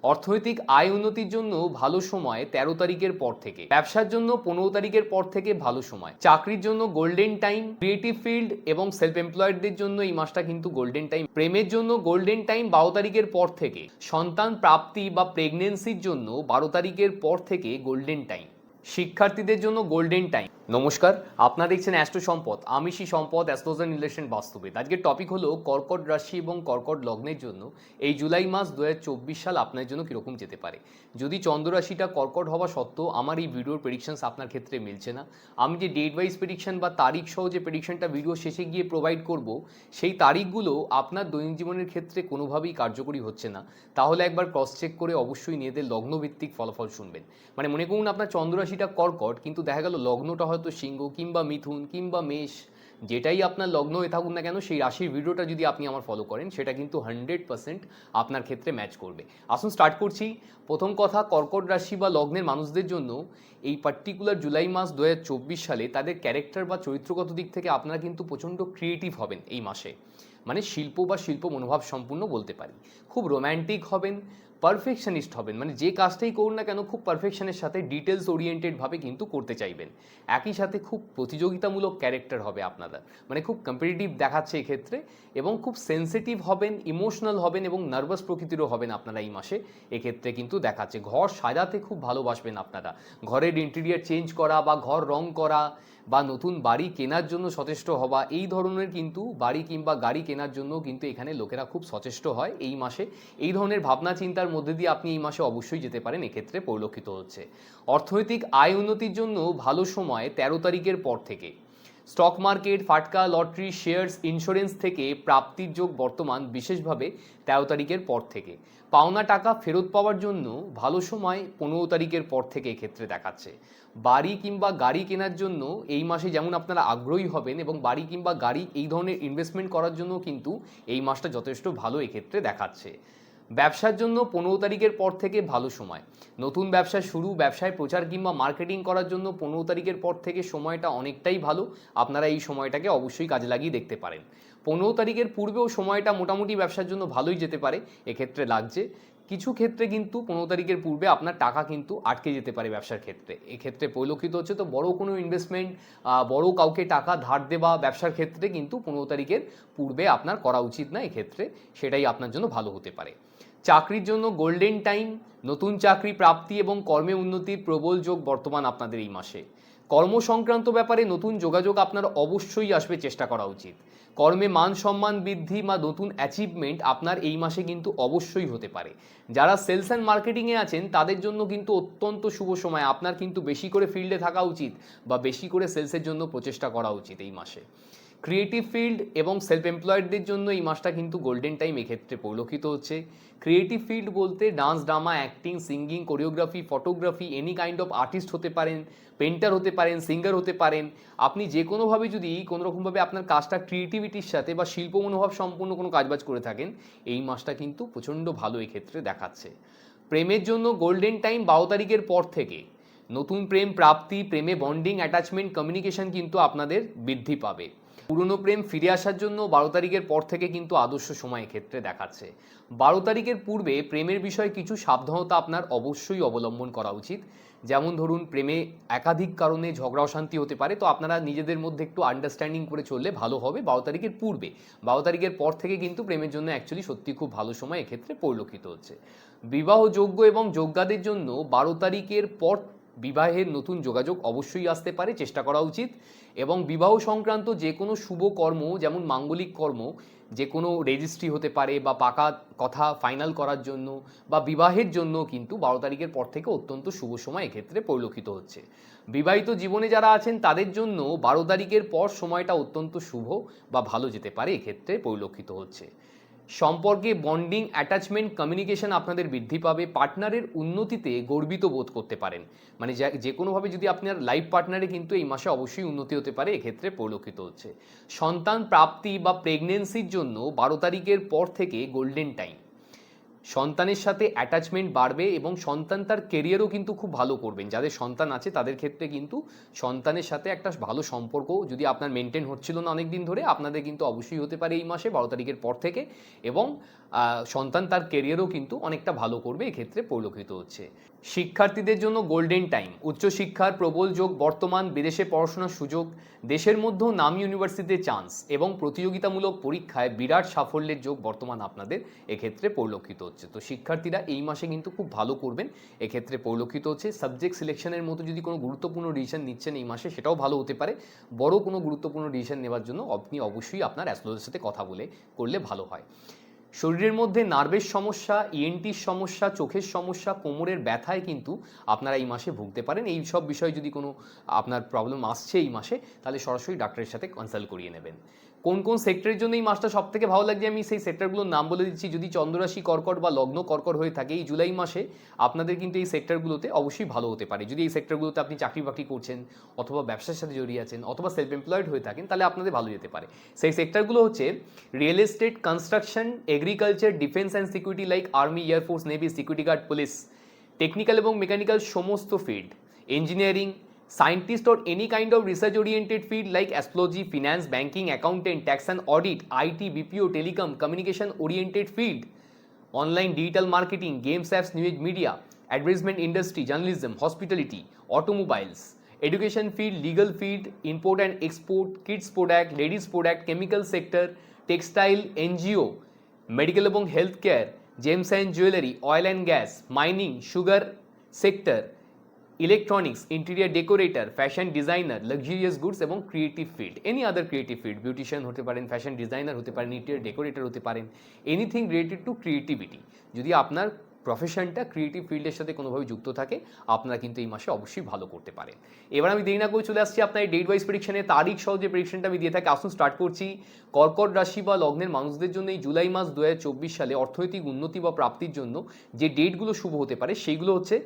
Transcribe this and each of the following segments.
অর্থনৈতিক আয় উন্নতির জন্য ভালো সময় 13 তারিখের পর থেকে, ব্যবসার জন্য 15 তারিখের পর থেকে ভালো সময়, চাকরির জন্য গোল্ডেন টাইম, ক্রিয়েটিভ ফিল্ড এবং সেলফ এমপ্লয়েডদের জন্য এই মাসটা কিন্তু গোল্ডেন টাইম, প্রেমের জন্য গোল্ডেন টাইম 12 তারিখের পর থেকে, সন্তান প্রাপ্তি বা প্রেগনেন্সির জন্য 12 তারিখের পর থেকে গোল্ডেন টাইম, শিক্ষার্থীদের জন্য গোল্ডেন টাইম। নমস্কার, আপনারা দেখছেন অ্যাস্ট্রো সম্পদ। আমি শ্রী সম্পদ, অ্যাস্ট্রোলজার রিলেশন বাস্তবিক। আজকের টপিক হলো কর্কট রাশি এবং কর্কট লগ্নের জন্য এই জুলাই মাস 2024 সাল আপনার জন্য কীরকম যেতে পারে। যদি চন্দ্র রাশিটা কর্কট হওয়া সত্ত্বেও আমার এই ভিডিওর প্রেডিকশনস আপনার ক্ষেত্রে মিলছে না, আমি যে ডেট ওয়াইজ প্রেডিকশন বা তারিখ সহ যে প্রেডিকশনটা ভিডিও শেষে গিয়ে প্রোভাইড করব, সেই তারিখগুলো আপনার দৈনিক জীবনের ক্ষেত্রে কোনোভাবেই কার্যকরী হচ্ছে না, তাহলে একবার ক্রস চেক করে অবশ্যই নিজেদের লগ্নভিত্তিক ফলাফল শুনবেন। মানে মনে করুন আপনার চন্দ্র রাশিটা কর্কট, কিন্তু দেখা গেল লগ্নটা হয়তো সিংহ কিংবা মিথুন কিংবা মেষ, যেটাই আপনার লগ্ন হয়ে থাকুন না কেন, সেই রাশির ভিডিওটা যদি আপনি আমার ফলো করেন, সেটা কিন্তু 100% আপনার ক্ষেত্রে ম্যাচ করবে। আসুন স্টার্ট করছি। প্রথম কথা, কর্কট রাশি বা লগ্নের মানুষদের জন্য এই পার্টিকুলার জুলাই মাস 2024 সালে তাদের ক্যারেক্টার বা চরিত্রগত দিক থেকে আপনারা কিন্তু প্রচণ্ড ক্রিয়েটিভ হবেন এই মাসে। মানে শিল্প মনোভাব সম্পূর্ণ বলতে পারি। খুব রোম্যান্টিক হবেন, পারফেকশনিস্ট হবেন, মানে যে কাজটাই করুন না কেন খুব পারফেকশনের সাথে ডিটেলস ওরিয়েন্টেডভাবে কিন্তু করতে চাইবেন। একই সাথে খুব প্রতিযোগিতামূলক ক্যারেক্টার হবে আপনারা, মানে খুব কম্পিটিটিভ দেখাচ্ছে এক্ষেত্রে, এবং খুব সেন্সিটিভ হবেন, ইমোশনাল হবেন এবং নার্ভাস প্রকৃতিরও হবেন আপনারা এই মাসে। এক্ষেত্রে কিন্তু দেখাচ্ছে ঘর সাজাতে খুব ভালোবাসবেন আপনারা। ঘরের ইন্টেরিয়ার চেঞ্জ করা বা ঘর রং করা বা নতুন বাড়ি কেনার জন্য সচেষ্ট হওয়া, এই ধরনের কিন্তু বাড়ি কিংবা গাড়ি কেনার জন্য কিন্তু এখানে লোকেরা খুব সচেষ্ট হয় এই মাসে। এই ধরনের ভাবনা চিন্তার মধ্যে দিয়ে আপনি এই মাসে অবশ্যই যেতে পারেন, এক্ষেত্রে পরিলক্ষিত হচ্ছে। অর্থনৈতিক আয় উন্নতির জন্য ভালো সময় 13 তারিখের পর থেকে। স্টক মার্কেট, ফাটকা, লটারি, শেয়ার্স, ইন্স্যুরেন্স থেকে প্রাপ্তির যোগ বর্তমান বিশেষভাবে 13 তারিখের পর থেকে। পাওনা টাকা ফেরত পাওয়ার জন্য ভালো সময় 15 তারিখের পর থেকে এক্ষেত্রে দেখাচ্ছে। বাড়ি কিংবা গাড়ি কেনার জন্য এই মাসে যেমন আপনারা আগ্রহী হবেন, এবং বাড়ি কিংবা গাড়ি এই ধরনের ইনভেস্টমেন্ট করার জন্য কিন্তু এই মাসটা যথেষ্ট ভালো এক্ষেত্রে দেখাচ্ছে। ব্যবসার জন্য 15 তারিখের পর থেকে ভালো সময়। নতুন ব্যবসা শুরু, ব্যবসায় প্রচার কিংবা মার্কেটিং করার জন্য 15 তারিখের পর থেকে সময়টা অনেকটাই ভালো। আপনারা এই সময়টাকে অবশ্যই কাজে লাগিয়ে দেখতে পারেন। 15 তারিখের পূর্বেও সময়টা মোটামুটি ব্যবসার জন্য ভালোই যেতে পারে এক্ষেত্রে লাগছে। কিছু ক্ষেত্রে কিন্তু 15 তারিখের পূর্বে আপনার টাকা কিন্তু আটকে যেতে পারে ব্যবসার ক্ষেত্রে, এক্ষেত্রে পরিলক্ষিত হচ্ছে। তো বড় কোনো ইনভেস্টমেন্ট, বড় কাউকে টাকা ধার দেওয়া ব্যবসার ক্ষেত্রে কিন্তু 15 তারিখের পূর্বে আপনার করা উচিত না এক্ষেত্রে, সেটাই আপনার জন্য ভালো হতে পারে। চাকরির জন্য গোল্ডেন টাইম, নতুন চাকরি প্রাপ্তি এবং কর্মে উন্নতির প্রবল যোগ বর্তমান আপনাদের এই মাসে। কর্ম সংক্রান্ত ব্যাপারে নতুন যোগাযোগ আপনার অবশ্যই আসবে, চেষ্টা করা উচিত। কর্মে মান সম্মান বৃদ্ধি বা নতুন অ্যাচিভমেন্ট আপনার এই মাসে কিন্তু অবশ্যই হতে পারে। যারা সেলস অ্যান্ড মার্কেটিংয়ে আছেন তাদের জন্য কিন্তু অত্যন্ত শুভ সময়। আপনার কিন্তু বেশি করে ফিল্ডে থাকা উচিত বা বেশি করে সেলসের জন্য প্রচেষ্টা করা উচিত এই মাসে। ক্রিয়েটিভ ফিল্ড এবং সেলফ এমপ্লয়েডদের জন্য এই মাসটা কিন্তু গোল্ডেন টাইম এক্ষেত্রে পরিলক্ষিত হচ্ছে। ক্রিয়েটিভ ফিল্ড বলতে dance, drama, acting, singing, choreography, photography, any kind of artist হতে পারেন, পেন্টার হতে পারেন, সিঙ্গার হতে পারেন। আপনি যে কোনোভাবে যদি কোনোরকমভাবে আপনার কাজটা ক্রিয়েটিভিটির সাথে বা শিল্প মনোভাব সম্পূর্ণ কোনো কাজবাজ করে থাকেন, এই মাসটা কিন্তু প্রচণ্ড ভালো এক্ষেত্রে দেখাচ্ছে। প্রেমের জন্য গোল্ডেন টাইম 12 তারিখের পর থেকে। নতুন প্রেম প্রাপ্তি, প্রেমে বন্ডিং, অ্যাটাচমেন্ট, কমিউনিকেশন কিন্তু আপনাদের বৃদ্ধি পাবে। পুরনো প্রেম ফিরে আসার জন্য 12 তারিখের পর থেকে কিন্তু আদর্শ সময় ক্ষেত্রে দেখাচ্ছে। 12 তারিখের পূর্বে প্রেমের বিষয়ে কিছু সাবধানতা আপনার অবশ্যই অবলম্বন করা উচিত। যেমন ধরুন, প্রেমে একাধিক কারণে ঝগড়া অশান্তি হতে পারে, তো আপনারা নিজেদের মধ্যে একটু আন্ডারস্ট্যান্ডিং করে চললে ভালো হবে 12 তারিখের পূর্বে। 12 তারিখের পর থেকে কিন্তু প্রেমের জন্য অ্যাকচুয়ালি সত্যি খুব ভালো সময় এক্ষেত্রে পরিলক্ষিত হচ্ছে। বিবাহযোগ্য এবং যোগ্যদের জন্য 12 তারিখের পর বিবাহের নতুন যোগাযোগ অবশ্যই আসতে পারে, চেষ্টা করা উচিত। এবং বিবাহ সংক্রান্ত যে কোনো শুভ কর্ম, যেমন মাঙ্গলিক কর্ম, যে কোনো রেজিস্ট্রি হতে পারে বা পাকা কথা ফাইনাল করার জন্য বা বিবাহের জন্য কিন্তু 12 তারিখের পর থেকে অত্যন্ত শুভ সময় এক্ষেত্রে পরিলক্ষিত হচ্ছে। বিবাহিত জীবনে যারা আছেন তাদের জন্য 12 তারিখের পর সময়টা অত্যন্ত শুভ বা ভালো যেতে পারে এক্ষেত্রে পরিলক্ষিত হচ্ছে। সম্পর্কে বন্ডিং, অ্যাটাচমেন্ট, কমিউনিকেশন আপনাদের বৃদ্ধি পাবে। পার্টনারের উন্নতিতে গর্বিত বোধ করতে পারেন, মানে যে কোনোভাবে যদি আপনার লাইফ পার্টনারে কিন্তু এই মাসে অবশ্যই উন্নতি হতে পারে এক্ষেত্রে পরিলক্ষিত হচ্ছে। সন্তান প্রাপ্তি বা প্রেগনেন্সির জন্য 12 তারিখের পর থেকে গোল্ডেন টাইম। সন্তানের সাথে অ্যাটাচমেন্ট বাড়বে এবং সন্তান তার কেরিয়ারও কিন্তু খুব ভালো করবেন। যাদের সন্তান আছে তাদের ক্ষেত্রে কিন্তু সন্তানের সাথে একটা ভালো সম্পর্ক যদি আপনার মেনটেন হচ্ছিল না অনেক দিন ধরে, আপনাদের কিন্তু অবশ্যই হতে পারে এই মাসে 12 তারিখের পর থেকে। এবং সন্তান তার কেরিয়ারও কিন্তু অনেকটা ভালো করবে, এক্ষেত্রে পরিলক্ষিত হচ্ছে। শিক্ষার্থীদের জন্য গোল্ডেন টাইম। উচ্চশিক্ষার প্রবল যোগ বর্তমান, বিদেশে পড়াশোনার সুযোগ, দেশের মধ্যেও নামী ইউনিভার্সিটিতে চান্স এবং প্রতিযোগিতামূলক পরীক্ষায় বিরাট সাফল্যের যোগ বর্তমান আপনাদের এক্ষেত্রে পরিলক্ষিত হচ্ছে। তো শিক্ষার্থীরা এই মাসে কিন্তু খুব ভালো করবেন, এক্ষেত্রে পরিলক্ষিত হচ্ছে। সাবজেক্ট সিলেকশনের মতো যদি কোনো গুরুত্বপূর্ণ ডিসিশন নিচ্ছেন এই মাসে, সেটাও ভালো হতে পারে। বড় কোনো গুরুত্বপূর্ণ ডিসিশন নেওয়ার জন্য আপনি অবশ্যই আপনার অ্যাস্ট্রোলজারের সাথে কথা বলে করলে ভালো হয়। শরীরের মধ্যে নার্ভের সমস্যা, ইএনটির সমস্যা, চোখের সমস্যা, কোমরের ব্যথায় কিন্তু আপনারা এই মাসে ভুগতে পারেন। এই সব বিষয়ে যদি কোনো আপনার প্রবলেম আসছে এই মাসে, তাহলে সরাসরি ডাক্তারের সাথে কনসাল্ট করিয়ে নেবেন। কোন কোন সেক্টরের জন্য এই মাসটা সব থেকে ভালো লাগছে আমি সেই সেক্টরগুলোর নাম বলে দিচ্ছি। যদি চন্দ্ররাশি কর্কট বা লগ্ন কর্কট হয়ে থাকে এই জুলাই মাসে আপনাদের কিন্তু এই সেক্টরগুলোতে অবশ্যই ভালো হতে পারে। যদি এই সেক্টরগুলোতে আপনি চাকরি বাকরি করছেন অথবা ব্যবসার সাথে জড়িয়ে আছেন অথবা সেলফ এমপ্লয়েড হয়ে থাকেন, তাহলে আপনাদের ভালো যেতে পারে। সেই সেক্টরগুলো হচ্ছে real estate, construction, agriculture, defence and security like army, air force, navy, security guard, police, technical এবং মেকানিক্যাল সমস্ত field, engineering, scientist or any kind of research oriented field like astrology, finance, banking, accountant, tax and audit, IT, BPO, telecom, communication oriented field, online digital marketing, games, apps, new age media, advertisement industry, journalism, hospitality, automobiles, education field, legal field, import and export, kids product, ladies product, chemical sector, textile, NGO, medical এবং health care, gems and jewelry, oil and gas, mining, sugar sector, electronics, interior decorator, fashion designer, luxurious goods এবং creative field, any other creative field, beautician হতে পারেন, fashion designer হতে পারেন, interior decorator হতে পারেন, anything related to creativity. যদি আপনার প্রফেশনটা creative ফিল্ডের সাথে কোনোভাবে যুক্ত থাকে, আপনারা কিন্তু এই মাসে অবশ্যই ভালো করতে পারেন। এবার আমি দেরি না করে চলে আসছি আপনার ডেট ওয়াইজ প্রেডিকশনে। তারিখ সহ যে প্রেডিকশনটা আমি দিয়ে থাকি, আসুন স্টার্ট করছি। কর্কট রাশি বা লগ্নের মানুষদের জন্য এই জুলাই মাস 2024 সালে অর্থনৈতিক উন্নতি বা প্রাপ্তির জন্য যে ডেটগুলো শুভ হতে পারে সেইগুলো হচ্ছে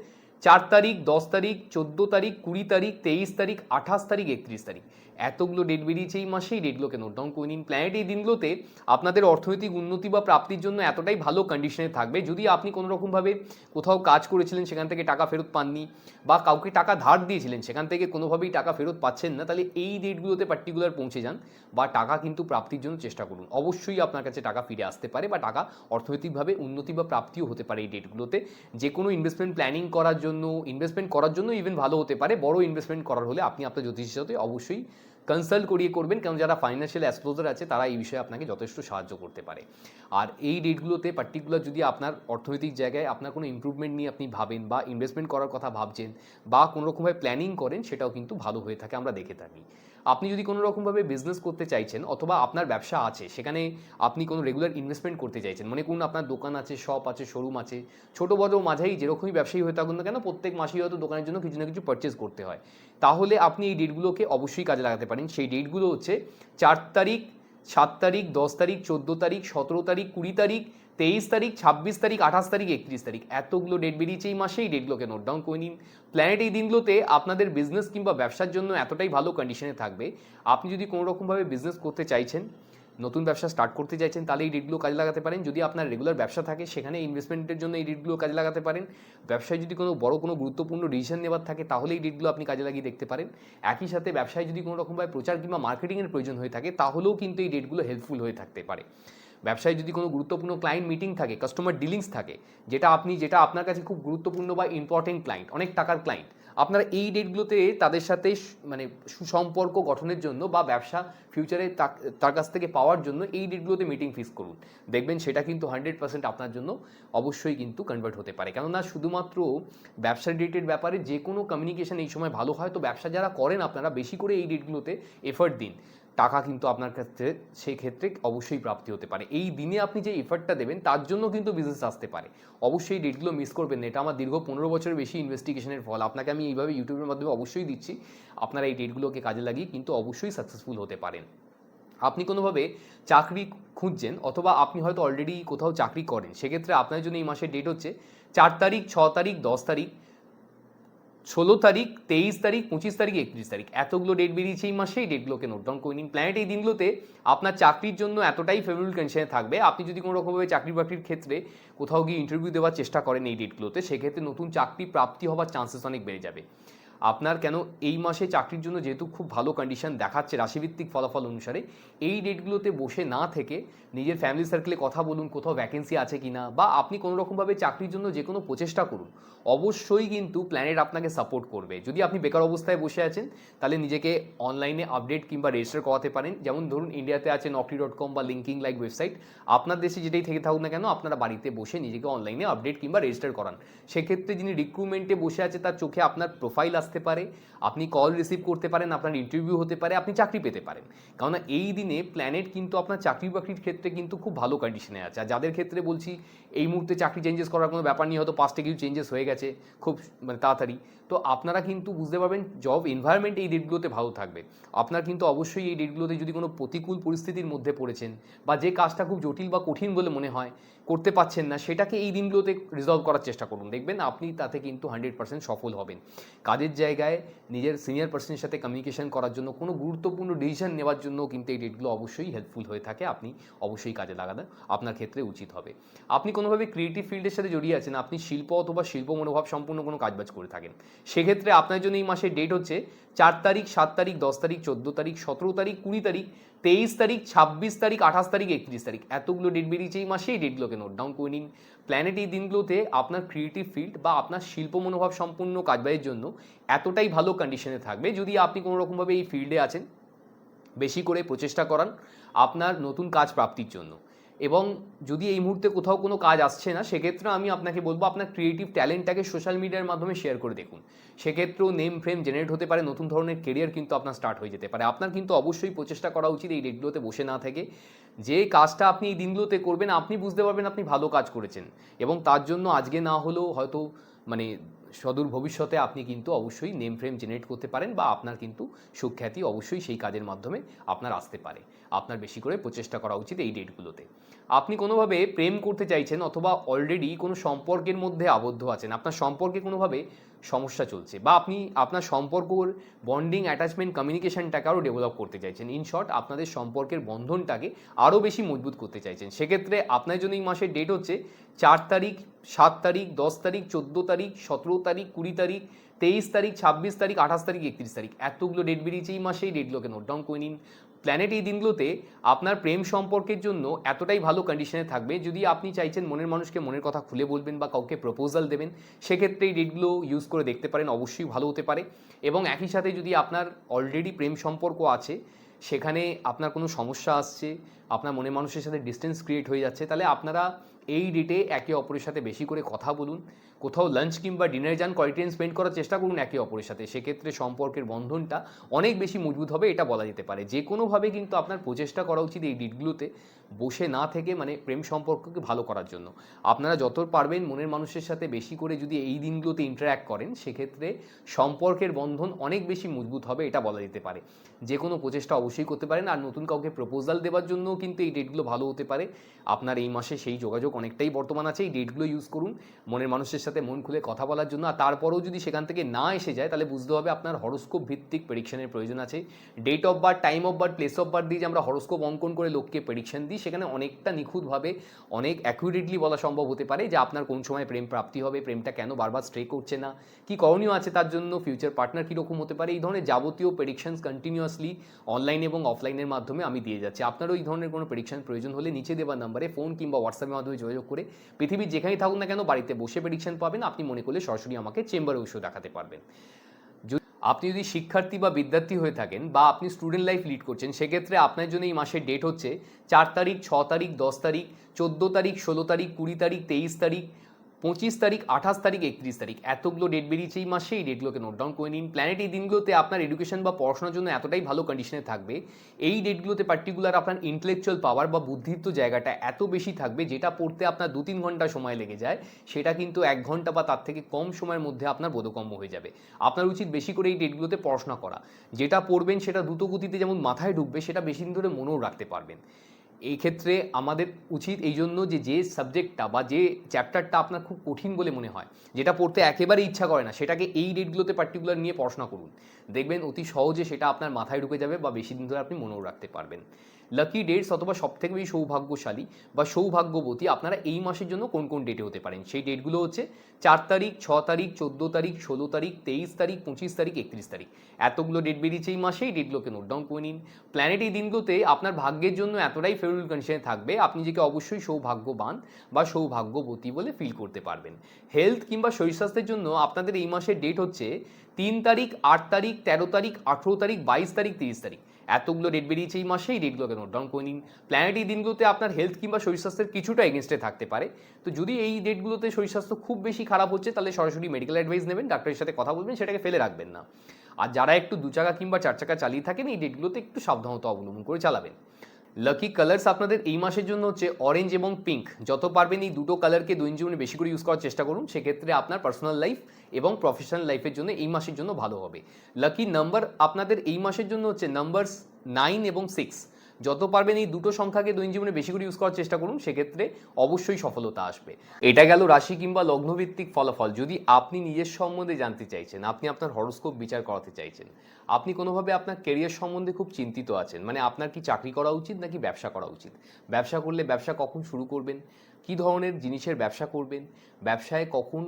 4 তারিখ, 10 তারিখ, 14 তারিখ, 20 তারিখ, 23 তারিখ, 28 তারিখ, 31 তারিখ, এতগুলো ডেট বেরিয়েছে এই মাসে। এই ডেটগুলোকে নোট ডাউন করে নিন। প্ল্যানেট এই দিনগুলোতে আপনাদের অর্থনৈতিক উন্নতি বা প্রাপ্তির জন্য এতটাই ভালো কন্ডিশনে থাকবে, যদি আপনি কোনো রকমভাবে কোথাও কাজ করেছিলেন সেখান থেকে টাকা ফেরত পাননি, বা কাউকে টাকা ধার দিয়েছিলেন সেখান থেকে কোনোভাবেই টাকা ফেরত পাচ্ছেন না, তাহলে এই ডেটগুলোতে পার্টিকুলার পৌঁছে যান বা টাকা কিন্তু প্রাপ্তির জন্য চেষ্টা করুন। অবশ্যই আপনার কাছে টাকা ফিরে আসতে পারে বা টাকা অর্থনৈতিকভাবে উন্নতি বা প্রাপ্তিও হতে পারে এই ডেটগুলোতে। যে কোনো ইনভেস্টমেন্ট প্ল্যানিং করার জন্য ইভেন ভালো হতে পারে। বড় ইনভেস্টমেন্ট করার হলে আপনি আপনার জ্যোতিষের সাথে অবশ্যই কনসাল্ট করিয়ে করবেন, কারণ যারা ফাইন্যান্সিয়াল অ্যাস্ট্রোলজার আছে তারা এই বিষয়ে আপনাকে যথেষ্ট সাহায্য করতে পারে। আর এই ডেটগুলোতে পার্টিকুলার যদি আপনার অর্থনৈতিক জায়গায় আপনার কোনো ইমপ্রুভমেন্ট নিয়ে আপনি ভাবেন বা ইনভেস্টমেন্ট করার কথা ভাবছেন বা কোনো রকমভাবে প্ল্যানিং করেন, সেটাও কিন্তু ভালো হয়ে থাকে, আমরা দেখে থাকি। আপনি যদি কোনো রকমভাবে বিজনেস করতে চাইছেন অথবা আপনার ব্যবসা আছে, সেখানে আপনি কোনো রেগুলার ইনভেস্টমেন্ট করতে চাইছেন, মনে করুন আপনার দোকান আছে, শপ আছে, শোরুম আছে, ছোটো বড় মাঝারি যেরকমই ব্যবসায়ী হয়ে থাকুন না কেন, প্রত্যেক মাসেই হয়তো দোকানের জন্য কিছু না কিছু পারচেস করতে হয়, তাহলে আপনি এই ডেটগুলোকে অবশ্যই কাজে লাগাতে পারেন। সেই ডেটগুলো হচ্ছে 4 তারিখ, 7 তারিখ, 10 তারিখ, 14 তারিখ, 17 তারিখ, 20 তারিখ, 23 তারিখ, 26 তারিখ, 28 তারিখ, 31 তারিখ, এতগুলো ডেট বেরিয়েছে এই মাসে। এই ডেটগুলোকে নোট ডাউন করে নিন। প্ল্যানেট এই দিনগুলোতে আপনাদের বিজনেস কিংবা ব্যবসার জন্য এতটাই ভালো কন্ডিশনে থাকবে, আপনি যদি কোনো রকমভাবে বিজনেস করতে চাইছেন, নতুন ব্যবসা স্টার্ট করতে চাইছেন, তাহলে এই ডেটগুলো কাজে লাগাতে পারেন। যদি আপনার রেগুলার ব্যবসা থাকে সেখানে ইনভেস্টমেন্টের জন্য এই ডেটগুলো কাজে লাগাতে পারেন। ব্যবসায় যদি কোনো বড় কোনো গুরুত্বপূর্ণ ডিসিশন নেওয়ার থাকে তাহলে এই ডেটগুলো আপনি কাজে লাগিয়ে দেখতে পারেন। একই সাথে ব্যবসায় যদি কোনো রকমভাবে প্রচার কিংবা মার্কেটিংয়ের প্রয়োজন হয়ে থাকে তাহলেও কিন্তু এই ডেটগুলো হেল্পফুল হয়ে থাকতে পারে। ব্যবসায় যদি কোনো গুরুত্বপূর্ণ ক্লায়েন্ট মিটিং থাকে, কাস্টমার ডিলিংস থাকে, যেটা আপনার কাছে খুব গুরুত্বপূর্ণ বা ইম্পর্টেন্ট ক্লায়েন্ট, অনেক টাকার ক্লায়েন্ট, আপনারা এই ডেটগুলোতে তাদের সাথে মানে সুসম্পর্ক গঠনের জন্য বা ব্যবসা ফিউচারে তার কাছ থেকে পাওয়ার জন্য এই ডেটগুলোতে মিটিং ফিক্স করুন। দেখবেন সেটা কিন্তু 100% আপনার জন্য অবশ্যই কিন্তু কনভার্ট হতে পারে। কেননা শুধুমাত্র ব্যবসা রিলেটেড ব্যাপারে যে কোনো কমিউনিকেশন এই সময় ভালো হয়। তো ব্যবসা যারা করেন আপনারা বেশি করে এই ডেটগুলোতে এফর্ট দিন, টাকা কিন্তু আপনার ক্ষেত্রে সেই ক্ষেত্রে অবশ্যই প্রাপ্তি হতে পারে। এই দিনে আপনি যে এফর্টটা দেবেন তার জন্য কিন্তু বিজনেস আসতে পারে। অবশ্যই ডেটগুলো মিস করবেন না। এটা আমার দীর্ঘ 15 বছরের বেশি ইনভেস্টিগেশনের ফল। আপনাকে আমি এইভাবে ইউটিউবের মাধ্যমে অবশ্যই দিচ্ছি। আপনারা এই ডেটগুলোকে কাজে লাগিয়ে কিন্তু অবশ্যই সাকসেসফুল হতে পারেন। আপনি কোনোভাবে চাকরি খুঁজছেন অথবা আপনি হয়তো অলরেডি কোথাও চাকরি করেন, সেক্ষেত্রে আপনার জন্য এই মাসের ডেট হচ্ছে 4 তারিখ, 6 তারিখ, 10 তারিখ, 16 তারিখ, 23 তারিখ, 25 তারিখ, 31 তারিখ এতগুলো ডেট বেরিয়েছে এই মাসে। এই ডেটগুলোকে নোট ডাউন করে নিন। প্ল্যানেট এই দিনগুলোতে আপনার চাকরির জন্য এতটাই ফেভারেবল কন্ডিশনে থাকবে, আপনি যদি কোনো রকমভাবে চাকরি বাকরির ক্ষেত্রে কোথাও গিয়ে ইন্টারভিউ দেওয়ার চেষ্টা করেন এই ডেটগুলোতে, সেক্ষেত্রে নতুন চাকরি প্রাপ্তি হওয়ার চান্সেস অনেক বেড়ে যাবে। আপনার কেন এই মাসে চাকরির জন্য যেহেতু খুব ভালো কন্ডিশন দেখাচ্ছে রাশিভিত্তিক ফলাফল অনুসারে, এই ডেটগুলোতে বসে না থেকে নিজের ফ্যামিলি সার্কেলে কথা বলুন কোথাও ভ্যাকেন্সি আছে কি না, বা আপনি কোনো রকমভাবে চাকরির জন্য যে কোনো প্রচেষ্টা করুন। অবশ্যই কিন্তু প্ল্যানেট আপনাকে সাপোর্ট করবে। যদি আপনি বেকার অবস্থায় বসে আছেন তাহলে নিজেকে অনলাইনে আপডেট কিংবা রেজিস্টার করাতে পারেন। যেমন ধরুন ইন্ডিয়াতে আছে naukri.com বা লিঙ্কিং লাইক ওয়েবসাইট, আপনার দেশে যেটাই থেকে থাকুক না কেন আপনারা বাড়িতে বসে নিজেকে অনলাইনে আপডেট কিংবা রেজিস্টার করান। সেক্ষেত্রে যিনি রিক্রুটমেন্টে বসে আছে তার চোখে আপনার প্রোফাইল আসতে পারে, আপনি কল রিসিভ করতে পারেন, আপনার ইন্টারভিউ হতে পারে, আপনি চাকরি পেতে পারেন। কারণ এই দিনে প্ল্যানেট কিন্তু আপনার চাকরি বাকরির ক্ষেত্রে কিন্তু খুব ভালো কন্ডিশনে আছে। আর যাদের ক্ষেত্রে বলছি এই মুহূর্তে চাকরি চেঞ্জেস করার কোনো ব্যাপার নেই, হয়তো পাস্টে কিছু চেঞ্জেস হয়ে গেছে খুব তাড়াতাড়ি, তো আপনারা কিন্তু বুঝতে পারবেন জব এনভায়রনমেন্ট এই ডেটগুলোতে ভালো থাকবে। আপনার কিন্তু অবশ্যই এই ডেটগুলোতে যদি কোনো প্রতিকূল পরিস্থিতির মধ্যে পড়েছেন বা যে কাজটা খুব জটিল বা কঠিন বলে মনে হয় করতে পারছেন না, সেটাকে এই দিনগুলোতে রিজলভ করার চেষ্টা করুন। দেখবেন আপনি তাতে কিন্তু 100% সফল হবেন। কাজের জায়গায় নিজের সিনিয়র পার্সনের সাথে কমিউনিকেশন করার জন্য, কোনো গুরুত্বপূর্ণ ডিসিশন নেওয়ার জন্য কিন্তু এই ডেটগুলো অবশ্যই হেল্পফুল হয়ে থাকে। আপনি অবশ্যই কাজে লাগানো আপনার ক্ষেত্রে উচিত হবে। আপনি কোনোভাবে ক্রিয়েটিভ ফিল্ডের সাথে জড়িয়ে আছেন, আপনি শিল্প অথবা শিল্প মনোভাব সম্পূর্ণ কোনো কাজবাজ করে থাকেন, সেক্ষেত্রে আপনার জন্য এই মাসের ডেট হচ্ছে 4 তারিখ, 7 তারিখ, 10 তারিখ, 14 তারিখ, 17 তারিখ, 20 তারিখ, 23 তারিখ, 26 তারিখ, 28 তারিখ, 31 তারিখ এতগুলো ডেট বেরিয়েছে এই মাসে। এই ডেটগুলোকে নোট ডাউন করে নিন। প্ল্যানেট এই দিনগুলোতে আপনার ক্রিয়েটিভ ফিল্ড বা আপনার শিল্প মনোভাব সম্পূর্ণ কাজবাজের জন্য এতটাই ভালো কন্ডিশনে থাকবে, যদি আপনি কোনো রকমভাবে এই ফিল্ডে আছেন বেশি করে প্রচেষ্টা করান আপনার নতুন কাজ প্রাপ্তির জন্য। এবং যদি এই মুহূর্তে কোথাও কোনো কাজ আসছে না, সেক্ষেত্রে আমি আপনাকে বলবো আপনার ক্রিয়েটিভ ট্যালেন্টটাকে সোশ্যাল মিডিয়ার মাধ্যমে শেয়ার করে দেখুন। সেক্ষেত্রেও নেম ফ্রেম জেনারেট হতে পারে, নতুন ধরনের কেরিয়ার কিন্তু আপনার স্টার্ট হয়ে যেতে পারে। আপনার কিন্তু অবশ্যই প্রচেষ্টা করা উচিত এই ডেটগুলোতে বসে না থেকে। যে কাজটা আপনি এই দিনগুলোতে করবেন আপনি বুঝতে পারবেন আপনি ভালো কাজ করেছেন, এবং তার জন্য আজকে না হলেও হয়তো মানে সদূর ভবিষ্যতে আপনি কিন্তু অবশ্যই নেম ফ্রেম জেনারেট করতে পারেন, বা আপনার কিন্তু সুখ্যাতি অবশ্যই সেই কাজের মাধ্যমে আপনার আসতে পারে। আপনার বেশি করে প্রচেষ্টা করা উচিত এই ডেটগুলোতে। আপনি কোনোভাবে প্রেম করতে চাইছেন অথবা অলরেডি কোনো সম্পর্কের মধ্যে আবদ্ধ আছেন, আপনার সম্পর্কে কোনোভাবে সমস্যা চলছে, বা আপনি আপনার সম্পর্কর বন্ডিং অ্যাটাচমেন্ট কমিউনিকেশনটাকে আরও ডেভেলপ করতে চাইছেন, ইন শর্ট আপনাদের সম্পর্কের বন্ধনটাকে আরও বেশি মজবুত করতে চাইছেন, সেক্ষেত্রে আপনার জন্য এই মাসের ডেট হচ্ছে 4 তারিখ, 7 তারিখ, 10 তারিখ, 14 তারিখ, 17 তারিখ, 20 তারিখ, 23 তারিখ, 26 তারিখ, 28 তারিখ, 31 তারিখ এতগুলো ডেট বেরিয়েছে এই মাসে। এই ডেটগুলোকে নোট ডাউন করে নিন। প্ল্যানেট এই দিনগুলোতে আপনার প্রেম সম্পর্কের জন্য এতটাই ভালো কন্ডিশনে থাকবে, যদি আপনি চাইছেন মনের মানুষকে মনের কথা খুলে বলবেন বা কাউকে প্রপোজাল দেবেন, সেক্ষেত্রে এই ডেটগুলো ইউজ করে দেখতে পারেন, অবশ্যই ভালো হতে পারে। এবং একই সাথে যদি আপনার অলরেডি প্রেম সম্পর্ক আছে, সেখানে আপনার কোনো সমস্যা আসছে, আপনার মনের মানুষের সাথে ডিস্টেন্স ক্রিয়েট হয়ে যাচ্ছে, তাহলে আপনারা এই ডেটে একে অপরের সাথে বেশি করে কথা বলুন, কোথাও লাঞ্চ কিংবা ডিনারে যান, কোয়ালিটি টাইম স্পেন্ড করার চেষ্টা করুন একে অপরের সাথে, সেক্ষেত্রে সম্পর্কের বন্ধনটা অনেক বেশি মজবুত হবে, এটা বলা যেতে পারে। যে কোনোভাবে কিন্তু আপনার প্রচেষ্টা করা উচিত এই ডেটগুলোতে বসে না থেকে, মানে প্রেম সম্পর্ককে ভালো করার জন্য। আপনারা যত পারবেন মনের মানুষের সাথে বেশি করে যদি এই দিনগুলোতে ইন্টারঅ্যাক্ট করেন, সেক্ষেত্রে সম্পর্কের বন্ধন অনেক বেশি মজবুত হবে, এটা বলা যেতে পারে। যে কোনো প্রচেষ্টা অবশ্যই করতে পারেন। আর নতুন কাউকে প্রপোজাল দেওয়ার জন্য কিন্তু এই ডেটগুলো ভালো হতে পারে। আপনার এই মাসে সেই যোগাযোগ অনেকটাই বর্তমান আছে, এই ডেটগুলো ইউজ করুন মনের মানুষের সাথে মন খুলে কথা বলার জন্য। আর তারপরেও যদি সেখান থেকে না এসে যায়, তাহলে বুঝতে হবে আপনার হরোস্কোপ ভিত্তিক প্রেডিকশনের প্রয়োজন আছে। Date of birth, time of birth, place of birth দিয়ে যে আমরা হরোস্কোপ অঙ্কন করে লোককে প্রেডিকশন দিই, সেখানে অনেকটা নিখুঁতভাবে অনেক অ্যাকুরেটলি বলা সম্ভব হতে পারে যে আপনার কোন সময় প্রেম প্রাপ্তি হবে, প্রেমটা কেন বারবার স্ট্রে করছে না, কি করণীয় আছে তার জন্য, ফিউচার পার্টনার কীরকম হতে পারে, এই ধরনের যাবতীয় প্রেডিকশনস কন্টিনিউয়াসলি অনলাইন এবং অফলাইনের মাধ্যমে আমি দিয়ে যাচ্ছি। আপনারও এই ধরনের কোনো প্রেডিকশন প্রয়োজন হলে নিচে দেওয়া নাম্বারে ফোন কিংবা হোয়াটসঅ্যাপের মাধ্যমে যোগাযোগ করে পৃথিবীর যেখানেই থাকুন না কেন বাড়িতে বসে প্রেডিকশন পাবেন। আপনি মনে করলে সরাসরি আমাকে চেম্বারে বসেও দেখাতে পারবেন। আপনি যদি শিক্ষার্থী বা বিদ্যার্থী হয়ে থাকেন বা আপনি স্টুডেন্ট লাইফ লিড করছেন, সেক্ষেত্রে আপনার জন্য এই মাসের ডেট হচ্ছে 4 তারিখ, 6 তারিখ, 10 তারিখ, 14 তারিখ, 16 তারিখ, 20 তারিখ, 23 তারিখ, 25 তারিখ, 28 তারিখ, 31 তারিখ এতগুলো ডেট বেরিয়েছে এই মাসে। এই ডেটগুলোকে নোট ডাউন করে নিন। প্ল্যানেট এই দিনগুলোতে আপনার এডুকেশন বা পড়াশোনার জন্য এতটাই ভালো কন্ডিশনে থাকবে, এই ডেটগুলোতে পার্টিকুলার আপনার ইন্টেলেকচুয়াল পাওয়ার বা বুদ্ধিত্ব জায়গাটা এত বেশি থাকবে, যেটা পড়তে আপনার 2-3 ঘন্টা সময় লেগে যায়, সেটা কিন্তু 1 ঘন্টা বা তার থেকে কম সময়ের মধ্যে আপনার বোধগম্য হয়ে যাবে। আপনার উচিত বেশি করে এই ডেটগুলোতে পড়াশোনা করা, যেটা পড়বেন সেটা দ্রুত গতিতে যেমন মাথায় ঢুকবে, সেটা বেশি দিন ধরে মনেও রাখতে পারবেন। এই ক্ষেত্রে আমাদের উচিত এই জন্য যে সাবজেক্টটা বা যে চ্যাপ্টারটা আপনার খুব কঠিন বলে মনে হয়, যেটা পড়তে একেবারে ইচ্ছা করে না, সেটাকে এই ডেটগুলোতে পার্টিকুলার নিয়ে পড়াশোনা করুন। দেখবেন অতি সহজে সেটা আপনার মাথায় ঢুকে যাবে বা বেশি দিন ধরে আপনি মনেও রাখতে পারবেন। লাকি ডেটস অথবা সবথেকে বেশি সৌভাগ্যশালী বা সৌভাগ্যবতী আপনারা এই মাসের জন্য কোন কোন ডেটে হতে পারেন, সেই ডেটগুলো হচ্ছে 4 তারিখ, 6 তারিখ, 14 তারিখ, 16 তারিখ, 23 তারিখ, 25 তারিখ, 31 তারিখ। এতগুলো ডেট বেরিয়েছে এই মাসে, এই ডেটগুলোকে নোট ডাউন করে নিন। প্ল্যানেট এই দিনগুলোতে আপনার ভাগ্যের জন্য এতটাই ফেভারেবল কন্ডিশনে থাকবে, আপনি নিজেকে অবশ্যই সৌভাগ্যবান বা সৌভাগ্যবতী বলে ফিল করতে পারবেন। হেলথ কিংবা শরীর স্বাস্থ্যের জন্য আপনাদের এই মাসের ডেট হচ্ছে 3 তারিখ, 8 তারিখ, 13 তারিখ, 18 তারিখ, 22 তারিখ, 30 তারিখ। এতগুলো ডেট বেরিয়েছে এই মাসে, এই ডেটগুলোকে নোট ডাউন করে নিন। প্ল্যানেট এই দিনগুলোতে আপনার হেলথ কিংবা শরীর স্বাস্থ্যের কিছুটা এগেনস্টে থাকতে পারে। তো যদি এই ডেটগুলোতে শরীর স্বাস্থ্য খুব বেশি খারাপ হচ্ছে, তাহলে সরাসরি মেডিকেল অ্যাডভাইস নেবেন, ডাক্তারের সাথে কথা বলবেন, সেটাকে ফেলে রাখবেন না। আর যারা একটু 2 চাকা কিংবা 4 চাকা চালিয়ে থাকেন, এই ডেটগুলোতে একটু সাবধানতা অবলম্বন করে চালাবেন। লাকি কালার্স আপনাদের এই মাসের জন্য হচ্ছে অরেঞ্জ এবং পিঙ্ক। যত পারবেন এই দুটো কালারকে দৈনন্দিন জীবনে বেশি করে ইউজ করার চেষ্টা করুন, সেক্ষেত্রে আপনার পার্সোনাল লাইফ এবং প্রফেশনাল লাইফের জন্য এই মাসের জন্য ভালো হবে। লাকি নাম্বার আপনাদের এই মাসের জন্য হচ্ছে নাম্বারস 9 এবং 6। যত পারবেন এই দুটো সংখ্যাকে দৈনন্দিন জীবনে বেশি করে ইউজ করার চেষ্টা করুন, সেক্ষেত্রে অবশ্যই সফলতা আসবে। এটা গেল রাশি কিংবা লগ্নভিত্তিক ফলাফল। যদি আপনি নিজের সম্বন্ধে জানতে চাইছেন, আপনি আপনার হরোস্কোপ বিচার করাতে চাইছেন, আপনি কোনোভাবে আপনার কেরিয়ার সম্বন্ধে খুব চিন্তিত আছেন, মানে আপনার কি চাকরি করা উচিত নাকি ব্যবসা করা উচিত, ব্যবসা করলে ব্যবসা কখন শুরু করবেন, কি ধরনের জিনিসের ব্যবসা করবেন, ব্যবসায় কখন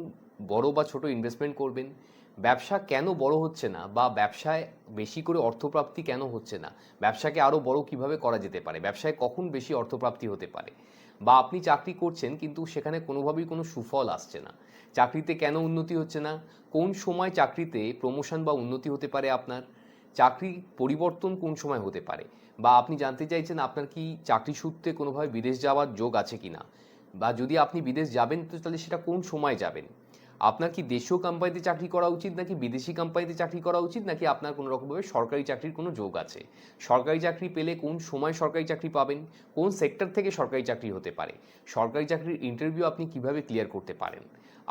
বড় বা ছোট ইনভেস্টমেন্ট করবেন, ব্যবসা কেন বড় হচ্ছে না বা ব্যবসায় বেশি করে অর্থপ্রাপ্তি কেন হচ্ছে না, ব্যবসাকে আরও বড় কিভাবে করা যেতে পারে, ব্যবসায় কখন বেশি অর্থপ্রাপ্তি হতে পারে, বা আপনি চাকরি করছেন কিন্তু সেখানে কোনোভাবেই কোনো সুফল আসছে না, চাকরিতে কেন উন্নতি হচ্ছে না, কোন সময় চাকরিতে প্রমোশন বা উন্নতি হতে পারে আপনার, চাকরি পরিবর্তন কোন সময় হতে পারে, বা আপনি জানতে চাইছেন আপনার কি চাকরি সূত্রে কোনোভাবে বিদেশ যাওয়ার যোগ আছে কিনা, বা যদি আপনি বিদেশ যাবেন তো তাহলে সেটা কোন সময় যাবেন, আপনার কি দেশীয় কোম্পানিতে চাকরি করা উচিত নাকি বিদেশি কোম্পানিতে চাকরি করা উচিত, নাকি আপনার কোনো রকমভাবে সরকারি চাকরির কোনো যোগ আছে, সরকারি চাকরি পেলে কোন সময় সরকারি চাকরি পাবেন, কোন সেক্টর থেকে সরকারি চাকরি হতে পারে, সরকারি চাকরির ইন্টারভিউ আপনি কিভাবে ক্লিয়ার করতে পারেন,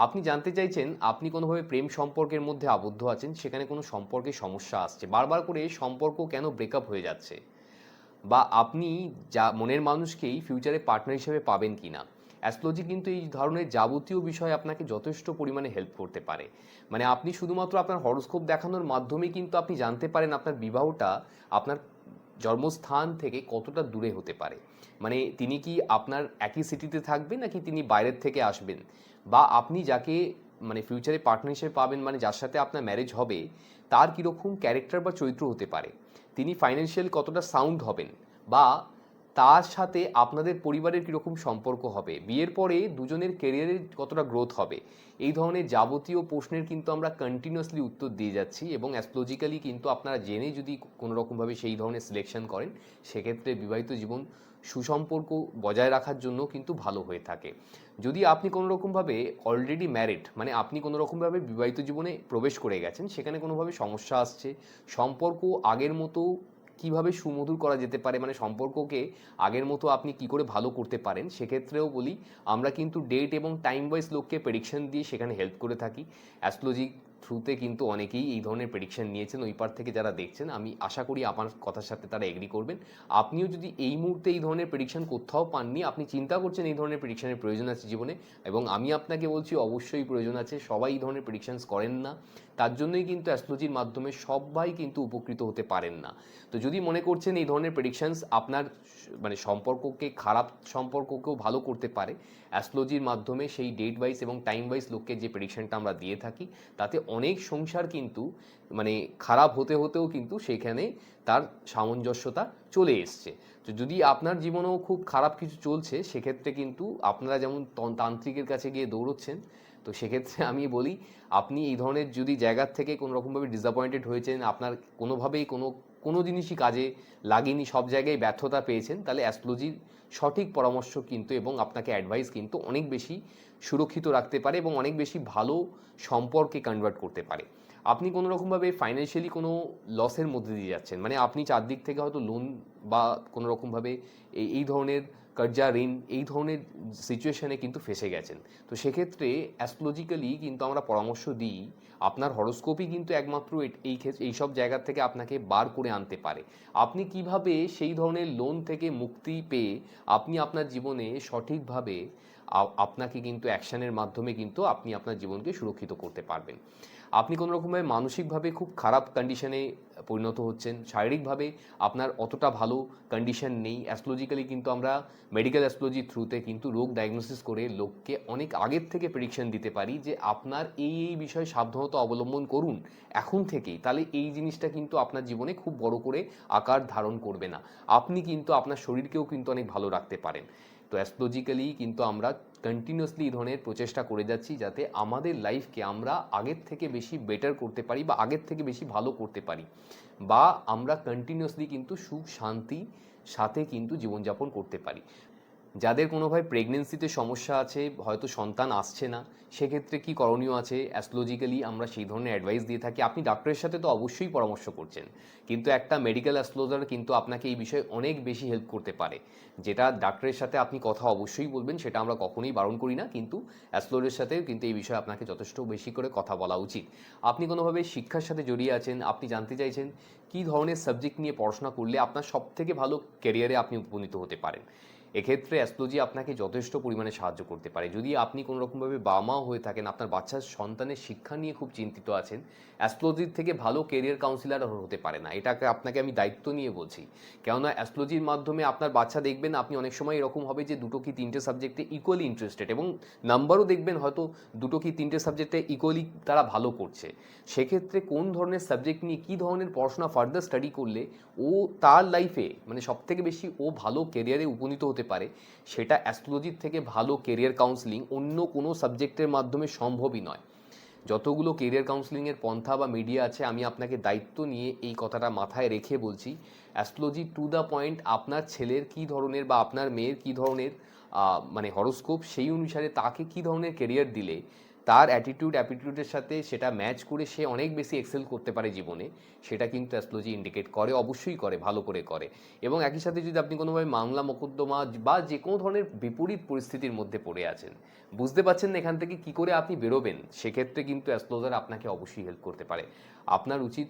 আপনি জানতে চাইছেন আপনি কোনোভাবে প্রেম সম্পর্কের মধ্যে আবদ্ধ আছেন, সেখানে কোনো সম্পর্কে সমস্যা আসছে, বারবার করে সম্পর্ক কেন ব্রেকআপ হয়ে যাচ্ছে, বা আপনি যা মনের মানুষকেই ফিউচারে পার্টনার হিসেবে পাবেন কি না। অ্যাস্ট্রোলজি কিন্তু এই ধরনের যাবতীয় বিষয়ে আপনাকে যথেষ্ট পরিমাণে হেল্প করতে পারে। মানে আপনি শুধুমাত্র আপনার হরোস্কোপ দেখানোর মাধ্যমেই কিন্তু আপনি জানতে পারেন আপনার বিবাহটা আপনার জন্মস্থান থেকে কতটা দূরে হতে পারে, মানে তিনি কি আপনার একই সিটিতে থাকবেন নাকি তিনি বাইরের থেকে আসবেন, বা আপনি যাকে মানে ফিউচারে পার্টনার হিসেবে পাবেন, মানে যার সাথে আপনার ম্যারেজ হবে, তার কীরকম ক্যারেক্টার বা চরিত্র হতে পারে, তিনি ফাইন্যান্সিয়াল কতটা সাউন্ড হবেন, বা তার সাথে আপনাদের পরিবারের কীরকম সম্পর্ক হবে, বিয়ের পরে দুজনের কেরিয়ারের কতটা গ্রোথ হবে। এই ধরনের যাবতীয় প্রশ্নের কিন্তু আমরা কন্টিনিউয়াসলি উত্তর দিয়ে যাচ্ছি, এবং অ্যাস্ট্রোলজিক্যালি কিন্তু আপনারা জেনে যদি কোনো রকমভাবে সেই ধরনের সিলেকশন করেন, সেক্ষেত্রে বিবাহিত জীবন সুসম্পর্ক বজায় রাখার জন্য কিন্তু ভালো হয়ে থাকে। যদি আপনি কোনো রকমভাবে অলরেডি ম্যারিড, মানে আপনি কোনো রকমভাবে বিবাহিত জীবনে প্রবেশ করে গেছেন, সেখানে কোনোভাবে সমস্যা আসছে, সম্পর্ক আগের মতো কিভাবে সুমধুর করা যেতে পারে, মানে সম্পর্ককে আগের মতো আপনি কি করে ভালো করতে পারেন, সেক্ষেত্রেও বলি আমরা কিন্তু ডেট এবং টাইম ওয়াইজ লোককে প্রেডিকশন দিয়ে সেখানে হেল্প করে থাকি। অ্যাস্ট্রোলজি থ্রুতে কিন্তু অনেকেই এই ধরনের প্রেডিকশন নিয়েছেন, ওই পার থেকে যারা দেখছেন, আমি আশা করি আমার কথার সাথে তারা এগ্রি করবেন। আপনিও যদি এই মুহূর্তে এই ধরনের প্রেডিকশন কোথাও পাননি, আপনি চিন্তা করছেন এই ধরনের প্রেডিকশনের প্রয়োজন আছে জীবনে, এবং আমি আপনাকে বলছি অবশ্যই প্রয়োজন আছে, সবাই এই ধরনের প্রেডিকশনস করেন না, তার জন্যই কিন্তু অ্যাস্ট্রোলজির মাধ্যমে সবাই কিন্তু উপকৃত হতে পারেন না। তো যদি মনে করছেন এই ধরনের প্রেডিকশনস আপনার মানে সম্পর্ককে, খারাপ সম্পর্ককেও ভালো করতে পারে, অ্যাস্ট্রোলজির মাধ্যমে সেই ডেট ওয়াইজ এবং টাইম ওয়াইজ লোককে যে প্রেডিকশনটা আমরা দিয়ে থাকি, তাতে অনেক সংসার কিন্তু মানে খারাপ হতে হতেও কিন্তু সেখানে তার সামঞ্জস্যতা চলে এসছে। তো যদি আপনার জীবনেও খুব খারাপ কিছু চলছে, সেক্ষেত্রে কিন্তু আপনারা যেমন তান্ত্রিকের কাছে গিয়ে দৌড়চ্ছেন, তো সেক্ষেত্রে আমি বলি আপনি এই ধরনের যদি জায়গার থেকে কোনো রকমভাবে ডিসঅ্যাপয়েন্টেড হয়েছেন, আপনার কোনোভাবেই কোনো জিনিসই কাজে লাগেনি, সব জায়গায় ব্যর্থতা পেয়েছেন, তাহলে অ্যাস্ট্রোলজির সঠিক পরামর্শ কিন্তু এবং আপনাকে অ্যাডভাইস কিন্তু অনেক বেশি সুরক্ষিত রাখতে পারে এবং অনেক বেশি ভালো সম্পর্কে কনভার্ট করতে পারে। আপনি কোনো রকমভাবে ফাইন্যান্সিয়ালি কোনো লসের মধ্যে দিয়ে যাচ্ছেন, মানে আপনি চারদিক থেকে হয়তো লোন বা কোনো রকমভাবে এই ধরনের কর্জা ঋণ এই ধরনের সিচুয়েশনে কিন্তু ফেসে গেছেন। তো সেক্ষেত্রে অ্যাস্ট্রোলজিক্যালি কিন্তু আমরা পরামর্শ দিই, আপনার হরোস্কোপই কিন্তু একমাত্র এইসব জায়গা থেকে আপনাকে বার করে আনতে পারে। আপনি কিভাবে সেই ধরনের লোন থেকে মুক্তি পেয়ে আপনি আপনার জীবনে সঠিকভাবে আপনাকে কিন্তু অ্যাকশনের মাধ্যমে কিন্তু আপনি আপনার জীবনকে সুরক্ষিত করতে পারবেন। আপনি কোনো রকমভাবে মানসিকভাবে খুব খারাপ কন্ডিশনে পরিণত হচ্ছেন, শারীরিকভাবে আপনার অতটা ভালো কন্ডিশন নেই, অ্যাস্ট্রোলজিক্যালি কিন্তু আমরা মেডিকেল অ্যাস্ট্রোলজির থ্রুতে কিন্তু রোগ ডায়াগনোসিস করে লোককে অনেক আগের থেকে প্রেডিকশন দিতে পারি যে আপনার এই বিষয়ে সাবধানতা অবলম্বন করুন এখন থেকেই, তাহলে এই জিনিসটা কিন্তু আপনার জীবনে খুব বড় করে আকার ধারণ করবে না। আপনি কিন্তু আপনার শরীরকেও কিন্তু অনেক ভালো রাখতে পারেন। তো অ্যাস্ট্রোলজিক্যালি কিন্তু আমরা কন্টিনিউয়াসলি এই ধরনের প্রচেষ্টা করে যাচ্ছি যাতে আমাদের লাইফকে আমরা আগের থেকে বেশি বেটার করতে পারি বা আগের থেকে বেশি ভালো করতে পারি, বা আমরা কন্টিনিউয়াসলি কিন্তু সুখ শান্তি সাথে কিন্তু জীবনযাপন করতে পারি। যাদের কোনোভাবে প্রেগনেন্সিতে সমস্যা আছে, হয়তো সন্তান আসছে না, সেক্ষেত্রে কি করণীয় আছে, অ্যাস্ট্রোলজিক্যালি আমরা সেই ধরনের অ্যাডভাইস দিয়ে থাকি। আপনি ডাক্তারের সাথে তো অবশ্যই পরামর্শ করছেন, কিন্তু একটা মেডিকেল অ্যাস্ট্রোলজার কিন্তু আপনাকে এই বিষয়ে অনেক বেশি হেল্প করতে পারে। যেটা ডাক্তারের সাথে আপনি কথা অবশ্যই বলবেন, সেটা আমরা কখনোই বারণ করি না, কিন্তু অ্যাস্ট্রোলজারের সাথে কিন্তু এই বিষয়ে আপনাকে যথেষ্ট বেশি করে কথা বলা উচিত। আপনি কোনোভাবে শিক্ষার সাথে জড়িয়ে আছেন, আপনি জানতে চাইছেন কী ধরনের সাবজেক্ট নিয়ে পড়াশোনা করলে আপনার সবথেকে ভালো ক্যারিয়ারে আপনি উপনীত হতে পারেন, এক্ষেত্রে অ্যাস্ট্রোলজি আপনাকে যথেষ্ট পরিমাণে সাহায্য করতে পারে। যদি আপনি কোনো রকমভাবে বাবা মাও হয়ে থাকেন, আপনার বাচ্চার সন্তানের শিক্ষা নিয়ে খুব চিন্তিত আছেন, অ্যাস্ট্রোলজির থেকে ভালো কেরিয়ার কাউন্সিলার হতে পারে না, এটাকে আপনাকে আমি দায়িত্ব নিয়ে বলছি। কেননা অ্যাস্ট্রোলজির মাধ্যমে আপনার বাচ্চা দেখবেন আপনি অনেক সময় এরকম হবে যে দুটো কি তিনটে সাবজেক্টে ইকুয়ালি ইন্টারেস্টেড, এবং নাম্বারও দেখবেন হয়তো দুটো কি তিনটে সাবজেক্টে ইকুয়ালি তারা ভালো করছে। সেক্ষেত্রে কোন ধরনের সাবজেক্ট নিয়ে কী ধরনের পড়াশোনা ফার্দার স্টাডি করলে ও তার লাইফে মানে সবথেকে বেশি ও ভালো কেরিয়ারে উপনীত হতে পারে, সেটা অ্যাস্ট্রোলজির থেকে ভালো কেরিয়ার কাউন্সিলিং অন্য কোনো সাবজেক্টের মাধ্যমে সম্ভবই নয়। যতগুলো কেরিয়ার কাউন্সিলিংয়ের পন্থা বা মিডিয়া আছে, আমি আপনাকে দায়িত্ব নিয়ে এই কথাটা মাথায় রেখে বলছি, অ্যাস্ট্রোলজি টু দ্য পয়েন্ট আপনার ছেলের কী ধরনের বা আপনার মেয়ের কী ধরনের মানে হরোস্কোপ, সেই অনুসারে তাকে কী ধরনের কেরিয়ার দিলে তার অ্যাটিটিউডের সাথে সেটা ম্যাচ করে সে অনেক বেশি এক্সেল করতে পারে জীবনে, সেটা কিন্তু অ্যাস্ট্রোলজি ইন্ডিকেট করে, অবশ্যই করে, ভালো করে করে। এবং একই সাথে যদি আপনি কোনোভাবে মামলা মোকদ্দমা বা যে কোনো ধরনের বিপরীত পরিস্থিতির মধ্যে পড়ে আছেন, বুঝতে পারছেন না এখান থেকে কী করে আপনি বেরোবেন, সেক্ষেত্রে কিন্তু অ্যাস্ট্রোলজার আপনাকে অবশ্যই হেল্প করতে পারে। আপনার উচিত,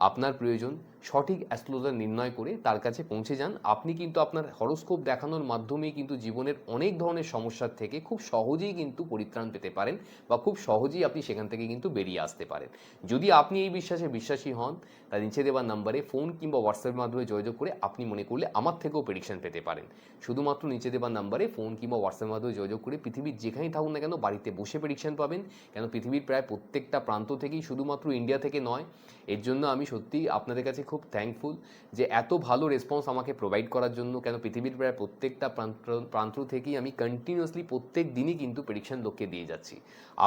আপনার প্রয়োজন সঠিক অ্যাস্ট্রোলজার নির্ণয় করে তার কাছে পৌঁছে যান। আপনি কিন্তু আপনার হরোস্কোপ দেখানোর মাধ্যমেই কিন্তু জীবনের অনেক ধরনের সমস্যার থেকে খুব সহজেই কিন্তু পরিত্রাণ পেতে পারেন, বা খুব সহজেই আপনি সেখান থেকে কিন্তু বেরিয়ে আসতে পারেন। যদি আপনি এই বিশ্বাসে বিশ্বাসী হন, তার নিচে দেওয়ার নাম্বারে ফোন কিংবা হোয়াটসঅ্যাপের মাধ্যমে যোগাযোগ করে আপনি মনে করলে আমার থেকেও প্রেডিকশন পেতে পারেন। শুধুমাত্র নিচে দেওয়ার নাম্বারে ফোন কিংবা হোয়াটসঅ্যাপের মাধ্যমে যোগাযোগ করে পৃথিবীর যেখানেই থাকুন না কেন বাড়িতে বসে প্রেডিকশন পাবেন। কেন পৃথিবীর প্রায় প্রত্যেকটা প্রান্ত থেকেই, শুধুমাত্র ইন্ডিয়া থেকে নয়। এর জন্য আমি সত্যিই আপনাদের কাছে খুব থ্যাঙ্কফুল যে এত ভালো রেসপন্স আমাকে প্রোভাইড করার জন্য। কেন পৃথিবীর প্রায় প্রত্যেকটা প্রান্ত থেকেই আমি কন্টিনিউয়াসলি প্রত্যেক দিনই কিন্তু প্রেডিকশন লোককে দিয়ে যাচ্ছি।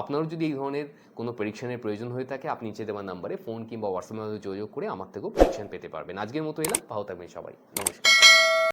আপনারও যদি এই ধরনের কোনো প্রেডিকশনের প্রয়োজন হয়ে থাকে, আপনি নিচে দেওয়ার নাম্বারে ফোন কিংবা হোয়াটসঅ্যাপের মাধ্যমে যোগাযোগ করে আমার থেকেও প্রেডিকশন পেতে পারবেন। আজকের মতো এলাম, ভালো থাকবেন সবাই, নমস্কার।